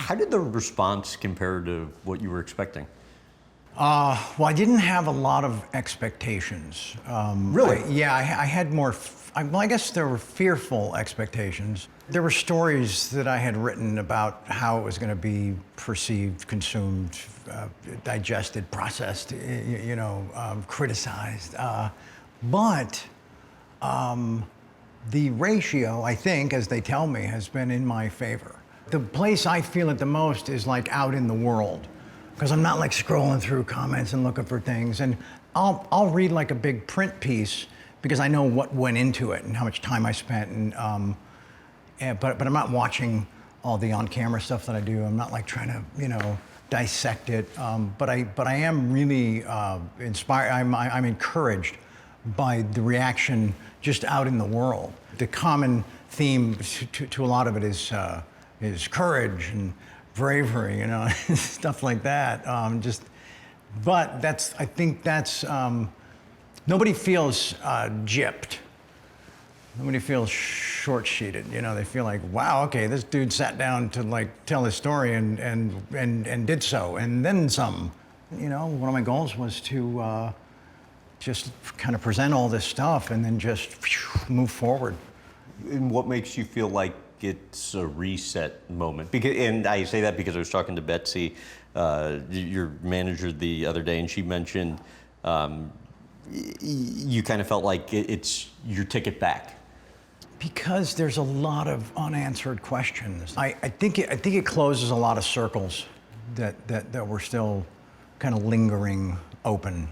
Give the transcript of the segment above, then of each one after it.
How did the response compare to what you were expecting? Well, I didn't have a lot of expectations. Really? I had more, well, I guess there were fearful expectations. There were stories that I had written about how it was going to be perceived, consumed, digested, processed, criticized. But the ratio, I think, as they tell me, has been in my favor. The place I feel it the most is like out in the world, because I'm not like scrolling through comments and looking for things. And I'll read like a big print piece because I know what went into it and how much time I spent. But I'm not watching all the on-camera stuff that I do. I'm not like trying to, dissect it. But I am really inspired. I'm encouraged by the reaction just out in the world. The common theme to a lot of it is courage and bravery, stuff like that. But I think that's, nobody feels gypped. Nobody feels short-sheeted. They feel like, wow, okay, this dude sat down to like tell his story and did so, and then some. One of my goals was to just kind of present all this stuff and then just move forward. And what makes you feel like it's a reset moment? And I say that because I was talking to Betsy, your manager, the other day, and she mentioned you kind of felt like it's your ticket back. Because there's a lot of unanswered questions. I think it closes a lot of circles that were still kind of lingering open.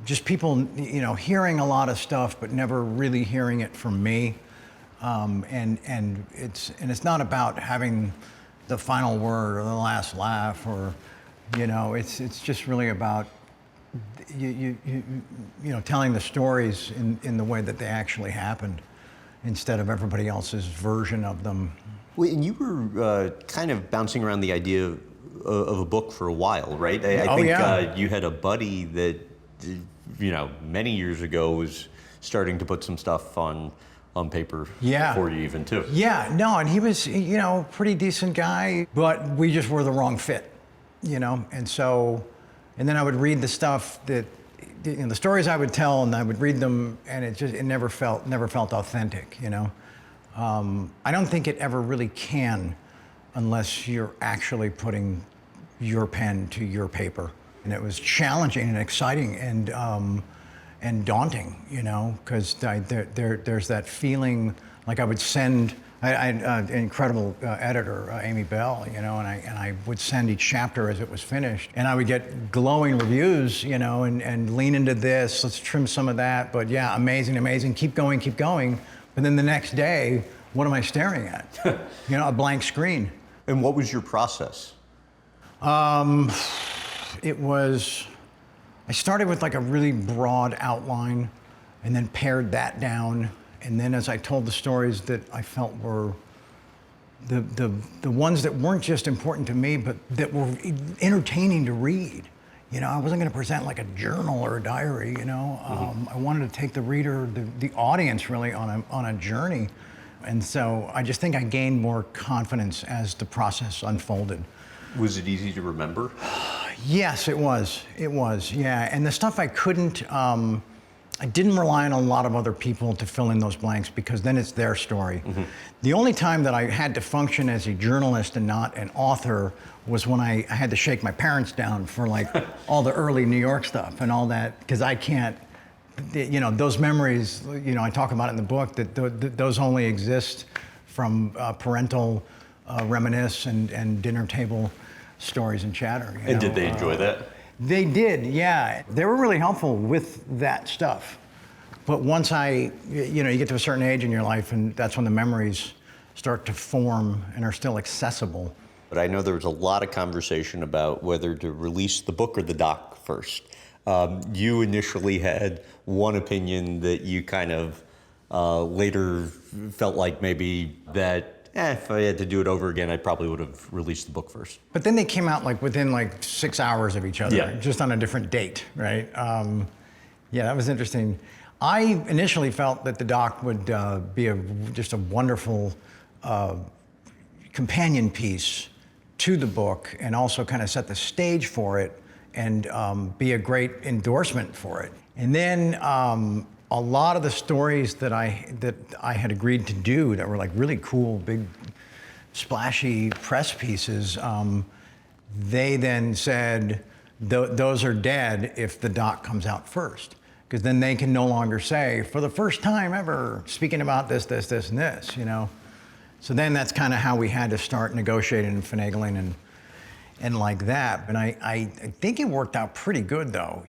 Just people, hearing a lot of stuff, but never really hearing it from me. And it's not about having the final word or the last laugh, or, it's just really about telling the stories in the way that they actually happened, instead of everybody else's version of them. Well, and you were kind of bouncing around the idea of a book for a while, right? I think you had a buddy that, many years ago was starting to put some stuff on paper for you even too. Yeah, no, and he was, pretty decent guy, but we just were the wrong fit, and then I would read the stuff that, the stories I would tell, and I would read them, and it never felt authentic, I don't think it ever really can, unless you're actually putting your pen to your paper. And it was challenging and exciting and daunting, because there's that feeling like I would send. I had an incredible editor, Amy Bell, and I would send each chapter as it was finished, and I would get glowing reviews, and lean into this, let's trim some of that, but yeah, amazing, keep going. But then the next day, what am I staring at? A blank screen. And what was your process? I started with like a really broad outline, and then pared that down. And then as I told the stories that I felt were the ones that weren't just important to me, but that were entertaining to read. I wasn't going to present like a journal or a diary. I wanted to take the reader, the audience, really on a journey. And so I just think I gained more confidence as the process unfolded. Was it easy to remember? Yes, it was. Yeah. And the stuff I couldn't, I didn't rely on a lot of other people to fill in those blanks, because then it's their story. Mm-hmm. The only time that I had to function as a journalist and not an author was when I had to shake my parents down for like all the early New York stuff and all that, because I can't, those memories, I talk about it in the book, that those only exist from parental reminisce and dinner table stories and chatter. And did they enjoy that? They did, yeah. They were really helpful with that stuff. But once you get to a certain age in your life, and that's when the memories start to form and are still accessible. But I know there was a lot of conversation about whether to release the book or the doc first. You initially had one opinion that you kind of later felt like maybe that if I had to do it over again, I probably would have released the book first. But then they came out like within like 6 hours of each other, just on a different date, right? Yeah, that was interesting. I initially felt that the doc would be just a wonderful companion piece to the book and also kind of set the stage for it and be a great endorsement for it. And then a lot of the stories that I had agreed to do that were like really cool, big, splashy press pieces, they then said, those are dead if the doc comes out first. Because then they can no longer say, for the first time ever, speaking about this, this, this, and this, you know? So then that's kind of how we had to start negotiating and finagling and like that. And I think it worked out pretty good, though.